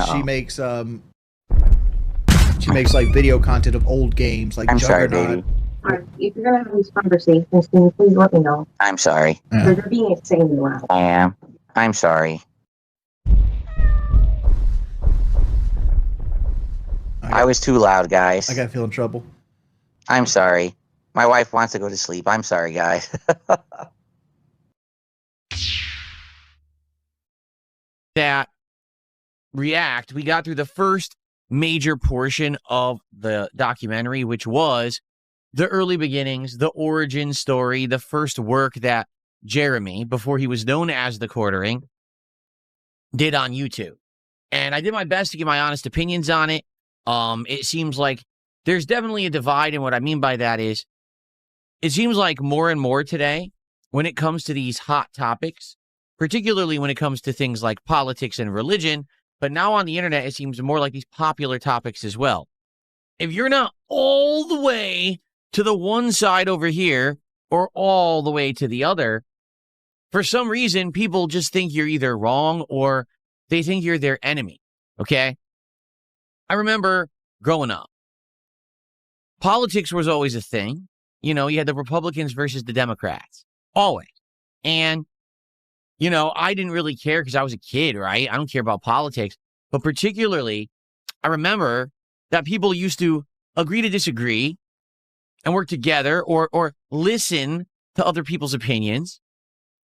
She makes like video content of old games, like I'm sorry, Juggernaut. baby. If you're gonna have these conversations, can you please let me know? I'm sorry. Yeah. They're being insanely loud. I am. I'm sorry. I was too loud, guys. I gotta feel in trouble. I'm sorry. My wife wants to go to sleep. I'm sorry, guys. That React, we got through the first major portion of the documentary, which was the early beginnings, the origin story, the first work that Jeremy, before he was known as The Quartering, did on YouTube. And I did my best to give my honest opinions on it. It seems like there's definitely a divide, and what I mean by that is it seems like more and more today, when it comes to these hot topics, particularly when it comes to things like politics and religion, but now on the internet, it seems more like these popular topics as well. If you're not all the way to the one side over here or all the way to the other, for some reason, people just think you're either wrong or they think you're their enemy, okay? I remember growing up, politics was always a thing. You know, you had the Republicans versus the Democrats, always. And, you know, I didn't really care because I was a kid, right? I don't care about politics. But particularly, I remember that people used to agree to disagree and work together or listen to other people's opinions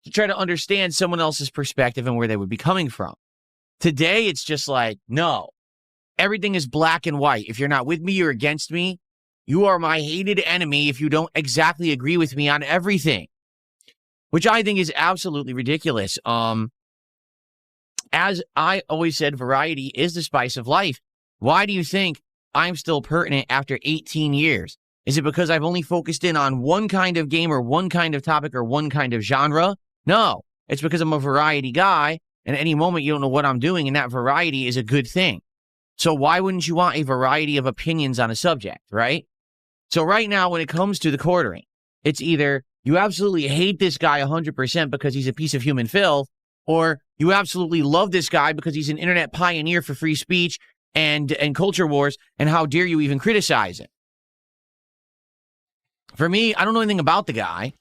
to try to understand someone else's perspective and where they would be coming from. Today, it's just like, no, everything is black and white. If you're not with me, you're against me. You are my hated enemy if you don't exactly agree with me on everything, which I think is absolutely ridiculous. As I always said, variety is the spice of life. Why do you think I'm still pertinent after 18 years? Is it because I've only focused in on one kind of game or one kind of topic or one kind of genre? No, it's because I'm a variety guy, and at any moment you don't know what I'm doing, and that variety is a good thing. So why wouldn't you want a variety of opinions on a subject, right? So right now, when it comes to The Quartering, it's either you absolutely hate this guy 100% because he's a piece of human filth, or you absolutely love this guy because he's an internet pioneer for free speech and culture wars, and how dare you even criticize it? For me, I don't know anything about the guy.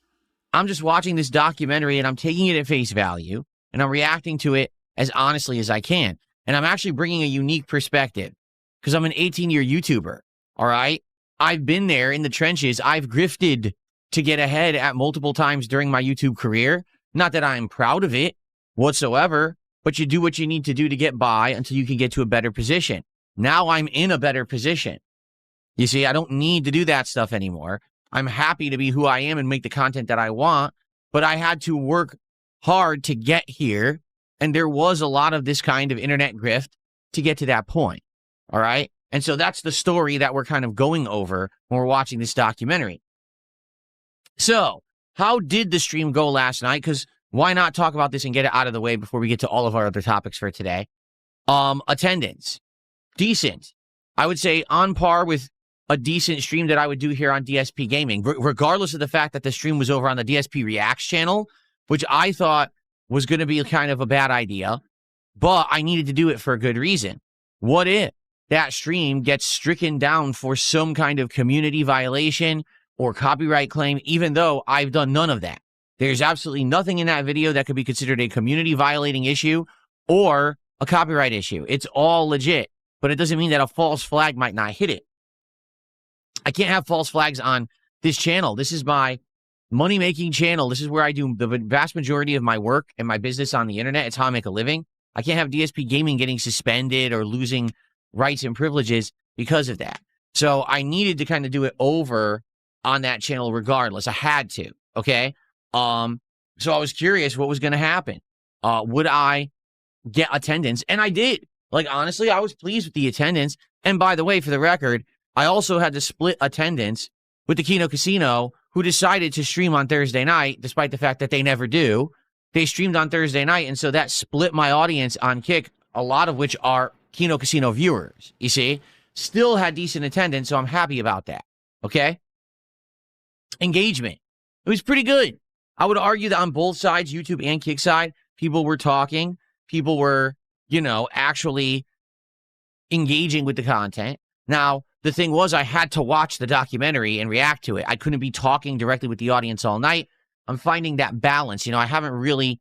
I'm just watching this documentary, and I'm taking it at face value, and I'm reacting to it as honestly as I can. And I'm actually bringing a unique perspective because I'm an 18-year YouTuber, all right? I've been there in the trenches. I've grifted to get ahead at multiple times during my YouTube career. Not that I'm proud of it whatsoever, but you do what you need to do to get by until you can get to a better position. Now I'm in a better position. You see, I don't need to do that stuff anymore. I'm happy to be who I am and make the content that I want, but I had to work hard to get here, and there was a lot of this kind of internet grift to get to that point, all right? And so that's the story that we're kind of going over when we're watching this documentary. So how did the stream go last night? Because why not talk about this and get it out of the way before we get to all of our other topics for today? Attendance, decent. I would say on par with a decent stream that I would do here on DSP Gaming, regardless of the fact that the stream was over on the DSP Reacks channel, which I thought was going to be kind of a bad idea, but I needed to do it for a good reason. What if that stream gets stricken down for some kind of community violation or copyright claim, even though I've done none of that? There's absolutely nothing in that video that could be considered a community violating issue or a copyright issue. It's all legit, but it doesn't mean that a false flag might not hit it. I can't have false flags on this channel. This is my money-making channel. This is where I do the vast majority of my work and my business on the internet. It's how I make a living. I can't have DSP Gaming getting suspended or losing rights and privileges because of that. So I needed to kind of do it over on that channel regardless. I had to, okay? So I was curious what was going to happen. Would I get attendance? And I did. Like, honestly, I was pleased with the attendance. And by the way, for the record, I also had to split attendance with the Kino Casino, who decided to stream on Thursday night, despite the fact that they never do. They streamed on Thursday night, and so that split my audience on Kick, a lot of which are Kino Casino viewers, you see? Still had decent attendance, so I'm happy about that, okay? Engagement. It was pretty good. I would argue that on both sides, YouTube and Kick side, people were talking. People were, you know, actually engaging with the content. Now, the thing was, I had to watch the documentary and react to it. I couldn't be talking directly with the audience all night. I'm finding that balance. I haven't really,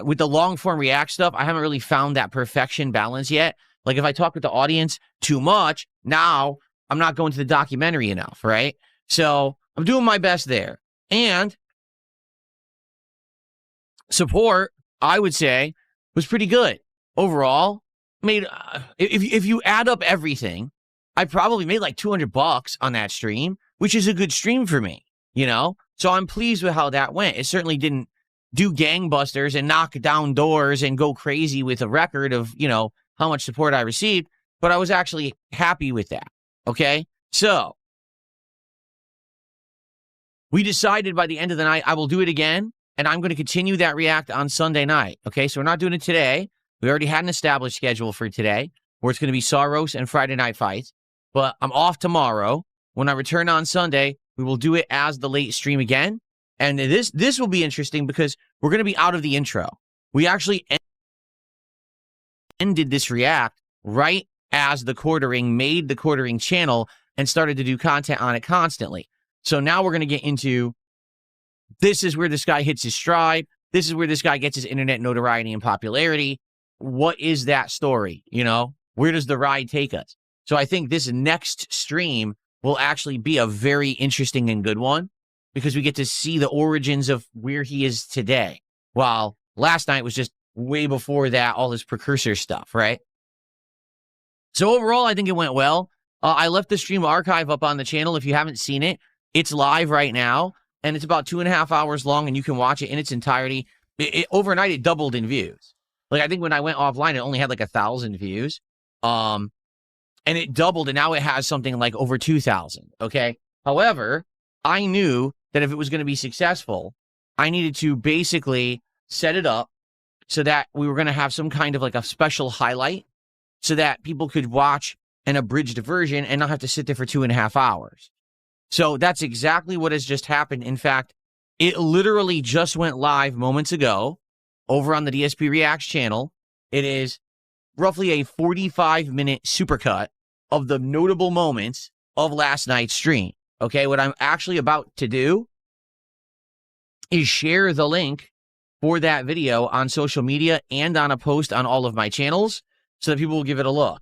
with the long form React stuff, I haven't really found that perfection balance yet. Like if I talk with the audience too much, now I'm not going to the documentary enough, right? So I'm doing my best there. And support, I would say, was pretty good overall. Made if you add up everything, I probably made like $200 on that stream, which is a good stream for me, So I'm pleased with how that went. It certainly didn't do gangbusters and knock down doors and go crazy with a record of, how much support I received, but I was actually happy with that. Okay? So we decided by the end of the night, I will do it again, and I'm going to continue that React on Sunday night. Okay? So we're not doing it today. We already had an established schedule for today, where it's going to be Saw Roast and Friday Night Fights, but I'm off tomorrow. When I return on Sunday, we will do it as the late stream again, and this will be interesting because we're going to be out of the intro. We actually ended this React right as the quartering made the quartering channel and started to do content on it constantly. So now we're going to get into, this is where this guy hits his stride. This is where this guy gets his internet notoriety and popularity. What is that story? Where does the ride take us? So I think this next stream will actually be a very interesting and good one because we get to see the origins of where he is today. While last night was just way before that, all this precursor stuff, right? So overall, I think it went well. I left the stream archive up on the channel. If you haven't seen it, it's live right now, and it's about 2.5 hours long, and you can watch it in its entirety. Overnight, it doubled in views. Like, I think when I went offline, it only had like 1,000 views. And it doubled, and now it has something like over 2,000, okay? However, I knew that if it was going to be successful, I needed to basically set it up so that we were going to have some kind of like a special highlight so that people could watch an abridged version and not have to sit there for 2.5 hours. So that's exactly what has just happened. In fact, it literally just went live moments ago over on the DSP Reacts channel. It is roughly a 45-minute supercut of the notable moments of last night's stream. Okay, what I'm actually about to do is share the link for that video on social media and on a post on all of my channels so that people will give it a look.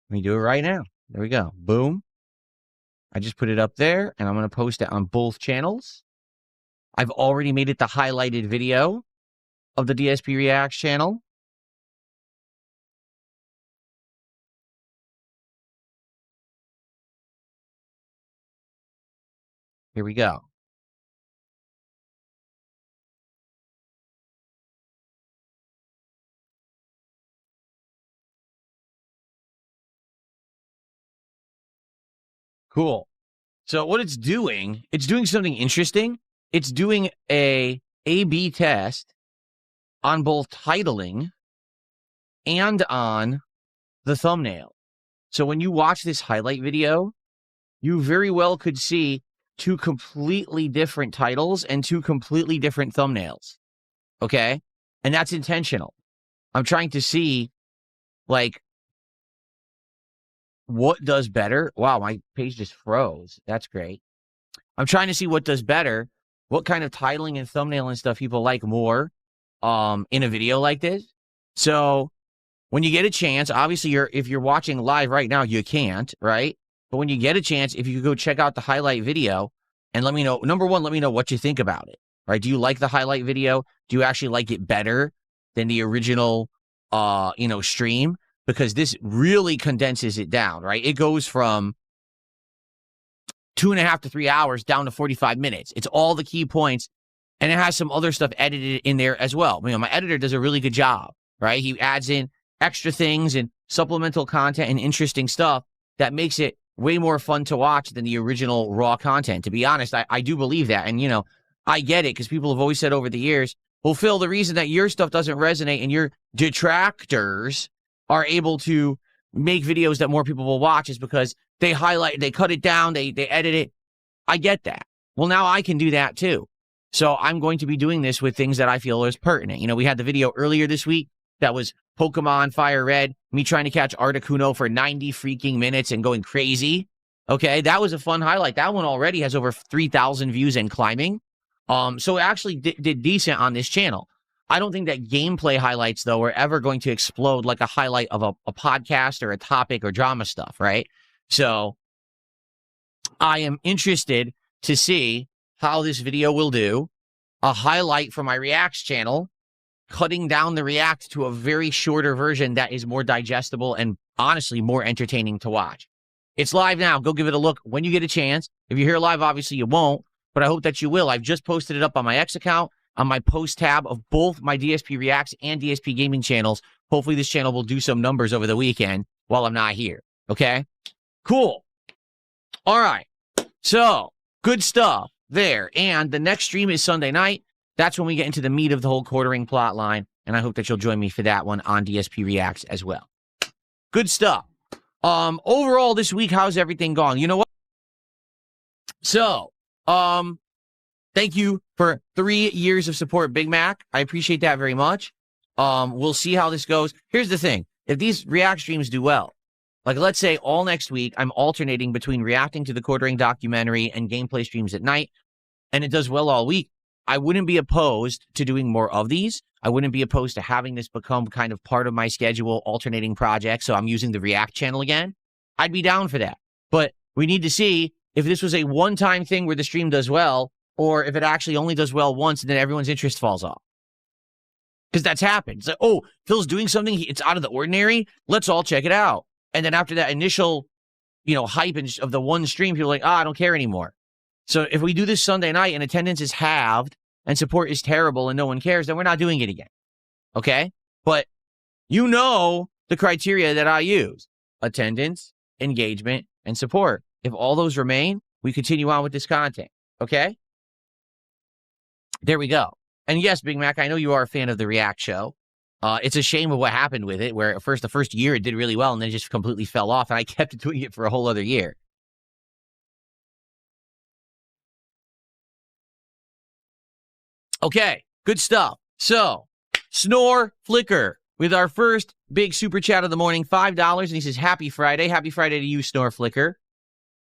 Let me do it right now. There we go. Boom. I just put it up there, and I'm going to post it on both channels. I've already made it the highlighted video of the DSP Reacts channel. Here we go. Cool. So what it's doing something interesting. It's doing a A/B test on both titling and on the thumbnail. So when you watch this highlight video, you very well could see two completely different titles and two completely different thumbnails. Okay? And that's intentional. I'm trying to see, like, what does better. Wow, my page just froze. That's great. I'm trying to see what does better, what kind of titling and thumbnail and stuff people like more in a video like this. So when you get a chance, obviously if you're watching live right now, you can't, right? But when you get a chance, if you could go check out the highlight video and let me know, number one, let me know what you think about it, right? Do you like the highlight video? Do you actually like it better than the original, stream? Because this really condenses it down, right? It goes from 2.5 to 3 hours down to 45 minutes. It's all the key points, and it has some other stuff edited in there as well. My editor does a really good job, right? He adds in extra things and supplemental content and interesting stuff that makes it way more fun to watch than the original raw content. To be honest, I do believe that. And, I get it because people have always said over the years, Well, Phil, the reason that your stuff doesn't resonate and your detractors are able to make videos that more people will watch is because they highlight, they cut it down, they edit it. I get that. Well, now I can do that too. So I'm going to be doing this with things that I feel is pertinent. You know, we had the video earlier this week that was Pokemon Fire Red, me trying to catch Articuno for 90 freaking minutes and going crazy. Okay, that was a fun highlight. That one already has over 3,000 views and climbing. So it actually did decent on this channel. I don't think that gameplay highlights, though, are ever going to explode like a highlight of a podcast or a topic or drama stuff, right? So I am interested to see how this video will do. A highlight for my Reacts channel, cutting down the React to a very shorter version that is more digestible and honestly more entertaining to watch. It's live now. Go give it a look when you get a chance. If you're here live, obviously you won't, but I hope that you will. I've just posted it up on my X account, on my post tab of both my DSP Reacts and DSP Gaming channels. Hopefully this channel will do some numbers over the weekend while I'm not here. Okay? Cool. All right. So, good stuff there. And the next stream is Sunday night. That's when we get into the meat of the whole quartering plot line. And I hope that you'll join me for that one on DSP Reacts as well. Good stuff. Overall this week, how's everything going? You know what? So, thank you for 3 years of support, Big Mac. I appreciate that very much. We'll see how this goes. Here's the thing. If these React streams do well, like let's say all next week, I'm alternating between reacting to the quartering documentary and gameplay streams at night, and it does well all week, I wouldn't be opposed to doing more of these. I wouldn't be opposed to having this become kind of part of my schedule, alternating projects. So I'm using the React channel again. I'd be down for that. But we need to see if this was a one-time thing where the stream does well, or if it actually only does well once and then everyone's interest falls off. Because that's happened. It's like, oh, Phil's doing something. It's out of the ordinary. Let's all check it out. And then after that initial, hype of the one stream, people are like, I don't care anymore. So if we do this Sunday night and attendance is halved and support is terrible and no one cares, then we're not doing it again. Okay? But you know the criteria that I use. Attendance, engagement, and support. If all those remain, we continue on with this content. Okay? There we go. And yes, Big Mac, I know you are a fan of the React show. It's a shame of what happened with it, where at first, the first year it did really well and then it just completely fell off, and I kept doing it for a whole other year. Okay, good stuff. So, Snore Flicker with our first big super chat of the morning, $5, and he says, Happy Friday. Happy Friday to you, Snore Flicker.